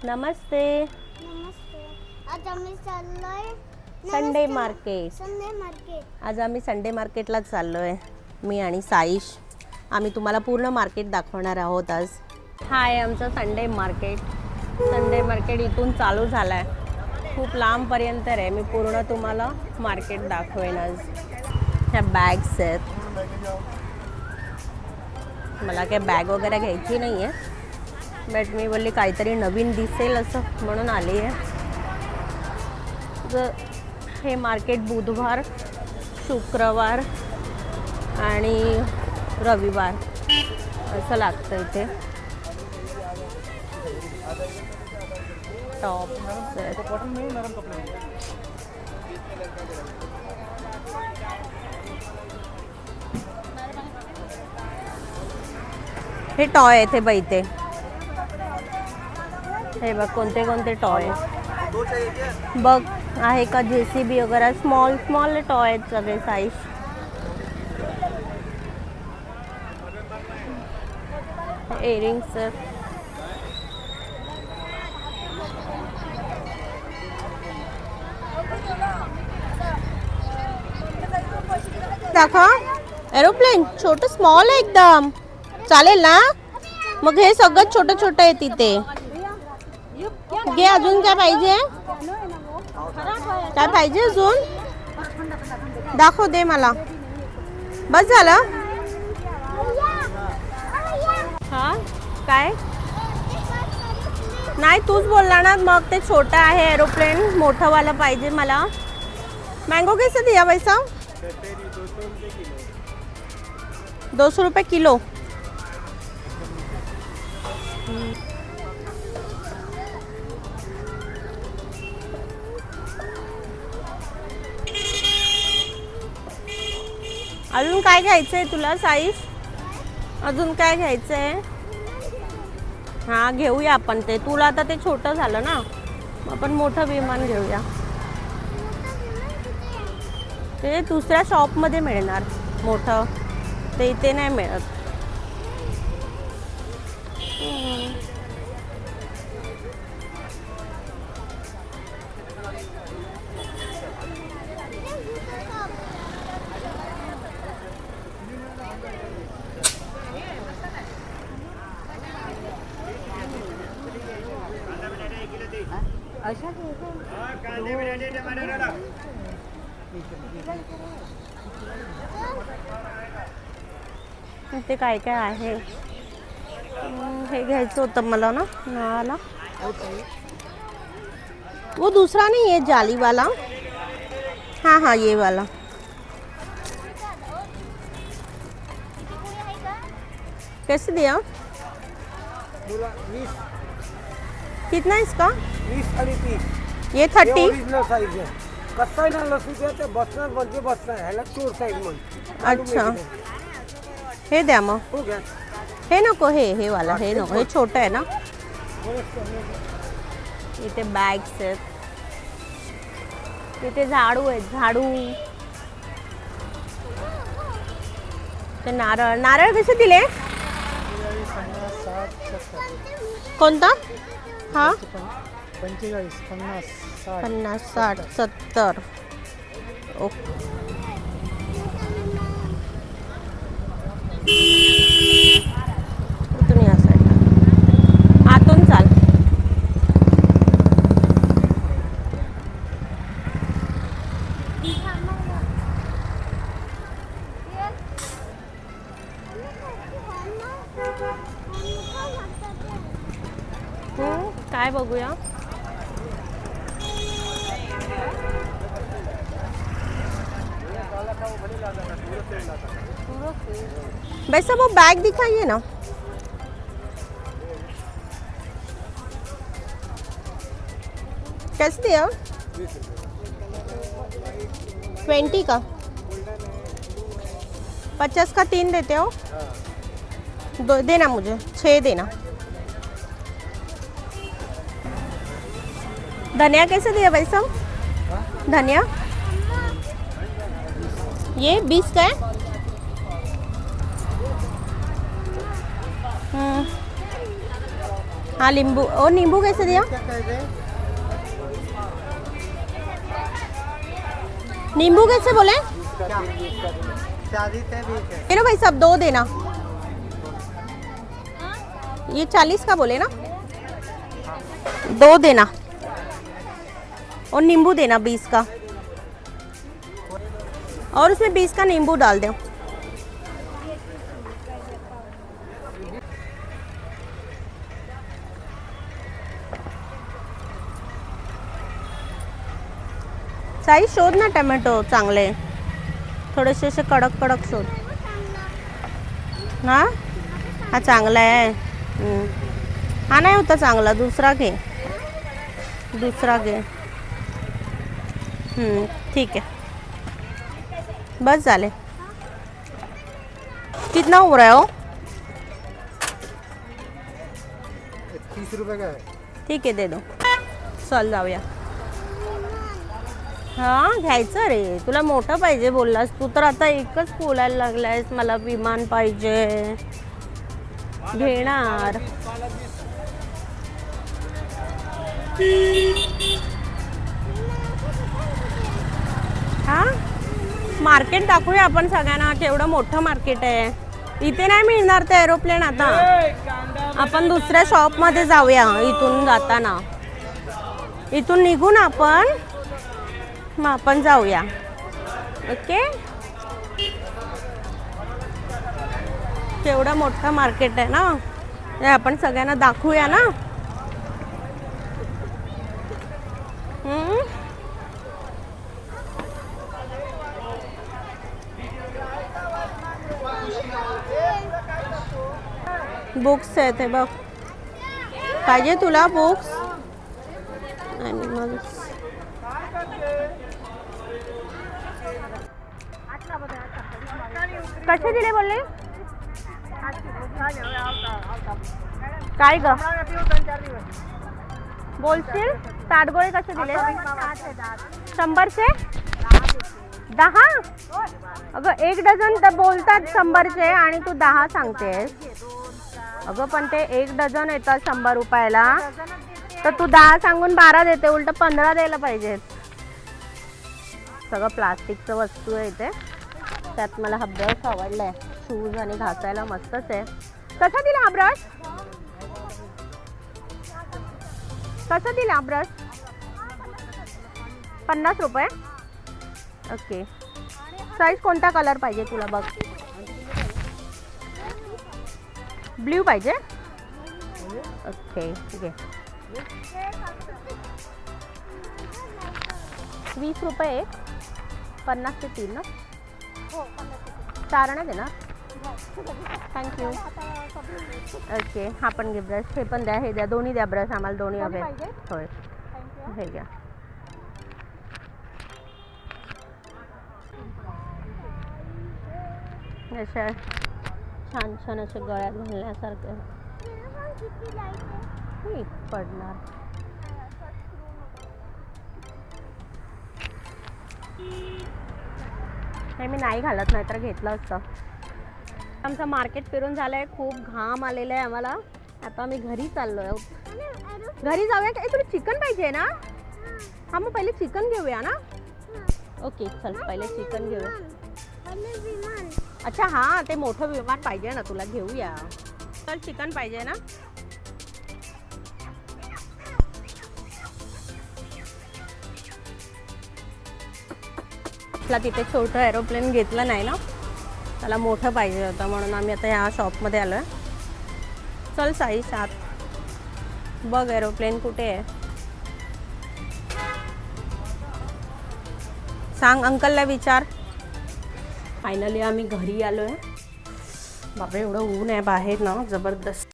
नमस्ते. नमस्ते. आज आम्ही चाललोय संडे मार्केट. Sunday market. आज आम्ही संडे मार्केटला चाललोय, मी आणि साईश. आम्ही तुम्हाला पूर्ण मार्केट दाखवणार आहोत आज. हा आहे आमचं संडे मार्केट. संडे मार्केट इथून चालू झालं आहे, खूप लांबपर्यंत आहे. मी पूर्ण तुम्हाला मार्केट दाखवेन आज. ह्या बॅग्स आहेत. मला काय बॅग वगैरे घ्यायची नाही आहे, बट मी बोलली काहीतरी नवीन दिसेल असं म्हणून आली आहे. हे मार्केट बुधवार, शुक्रवार आणि रविवार असं लागतं इथे. टॉप हे टॉय आहेत. हे बैते हे बघ कोणते कोणते टॉय बघ आहे का. JCB वगैरे स्मॉल स्मॉल टॉय आहेत सगळे साईज. इयरिंग्स दाखवा. एरोप्लेन छोटं स्मॉल आहे एकदम, चालेल ना. मग हे सगळं छोटं छोटं आहे तिथे. घे. अजून काय पाहिजे, काय पाहिजे अजून दाखव, दे मला. बस झालं. हा काय नाही, तूच बोलला ना. मग ते छोटं आहे एरोप्लेन, मोठंवालं पाहिजे मला. मँगो कैसे दिया पैसा? 200 रुपये किलो. अजून काय घ्यायचं आहे तुला साईश? अजून काय घ्यायचं आहे? हां घेऊया आपण ते. तुला आता ते छोटं झालं ना, आपण मोठं विमान घेऊया. ते दुसऱ्या शॉपमध्ये मिळणार मोठं, ते इथे नाही मिळत. ते काय काय आहे. हे घ्यायचं होतं मला ना नळाला. वो दूसरा नहीं है जाली वाला. हाँ हाँ ये वाला. कैसे दिया? 20. कितना है इसका? 20 आणि 30. ये 30. ओरिजिनल साईज आहे. कसं आहे ना लसूच्या ते बसणार म्हणजे बसणार. ह्याला चोर साईज म्हणतो. अच्छा हे द्या मग. हो घ्या. हे नको, हे वाला हे नको. हे छोटं आहे ना. इथे बॅग्स आहेत. इथे झाडू आहेत, झाडू. ते नारळ. नारळ कसे दिले? कोणता? हा 45, 50, 60. 50, 60, 70. ओके. इथून या साईडला आतून चाल. काय बघूया. वैसे वो बैग दिखाइए ना. कैसे दिया? 20 का. 50 का 3 देते हो? दो देना मुझे, 6 देना. धनिया कैसे दिया भाई साहब? धनिया ये 20 का है. हाँ नींबू, और नींबू कैसे दिया? नींबू कैसे बोले? मेरे भाई सब 2 देना। ये 40 का बोले ना, 2 देना और नींबू देना 20 का, और उसमें 20 का नींबू डाल दो। साई शोध ना टोमॅटो चांगले, थोडेसे असे कडक कडक शोध ना। हा चांगला आहे। हा नाही होता चांगला, दुसरा घे, दुसरा घे। ठीक है, बस झाले। कितना हो रहा है हो? 30 रुपये का है। ठीक आहे, दे दो। चल जाऊया। हा घ्यायचं रे, तुला मोठं पाहिजे बोललास तू तर आता एकच बोलायला लागलायस मला विमान पाहिजे। घेणार। हा मार्केट दाखवूया आपण सगळ्यांना, केवढं मोठं मार्केट आहे। इथे नाही मिळणार ते एरोप्लेन आता, आपण दुसऱ्या शॉपमध्ये जाऊया। इथून जाताना इथून निघून आपण मग आपण जाऊया। ओके, केवढं मोठं मार्केट आहे ना, हे आपण सगळ्यांना दाखवूया ना। बुक्स आहेत हे बघ, पाहिजे तुला बुक्स? ॲनिमल्स कसे दिले बोलले? काय ग बोलशील? ताडगोळे कसे दिले? 100चे 10? अगं 1 डझन तर बोलतात 100चे आणि तू 10 सांगतेस। अगं पण ते 1 डझन येतात 100 रुपयाला, तर तू 10 सांगून 12 देते, उलट 15 द्यायला पाहिजेत। सगळं प्लास्टिकचं वस्तू आहे इथे। त्यात मला हा ब्रश आवडलाय, शूज आणि घासायला मस्तच आहे। कसा दिला हा ब्रश? कसा दिला ब्रश? 50 रुपये। ओके, साईज कोणता कलर पाहिजे तुला बघ? ब्ल्यू पाहिजे? ओके ठीक आहे। 20 रुपये, 50 चे 3 ना? 4 नाही देणार? थँक्यू। ओके, हा पण घे ब्रश, हे पण द्या, हे द्या, दोन्ही द्या ब्रश, आम्हाला दोन्ही हवे। होय, हे घ्या। अशा छान छान असे गळ्यात घालण्यासारखे पडणार। हे मी नाही घालत, नाही तर घेतलं असतं। आमचं मार्केट फिरून झालंय, खूप घाम आलेला आहे आम्हाला। आता आम्ही घरी चाललोय। घरी जाऊया का? तुला चिकन पाहिजे ना? हा मग पहिले चिकन घेऊया ना। ओके चल, पहिले चिकन घेऊया। अच्छा हा, ते मोठं विमान पाहिजे ना तुला, घेऊया। चल चिकन पाहिजे ना? तिथे छोटं एरोप्लेन घेतलं नाही ना, त्याला मोठं पाहिजे होतं, म्हणून आम्ही आता ह्या शॉपमध्ये आलो आहे। चल साई, सात बघ एरोप्लेन कुठे आहे, सांग अंकलला विचार। फायनली आम्ही घरी आलो आहे। बापरे एवढं ऊन आहे बाहेर ना, जबरदस्त।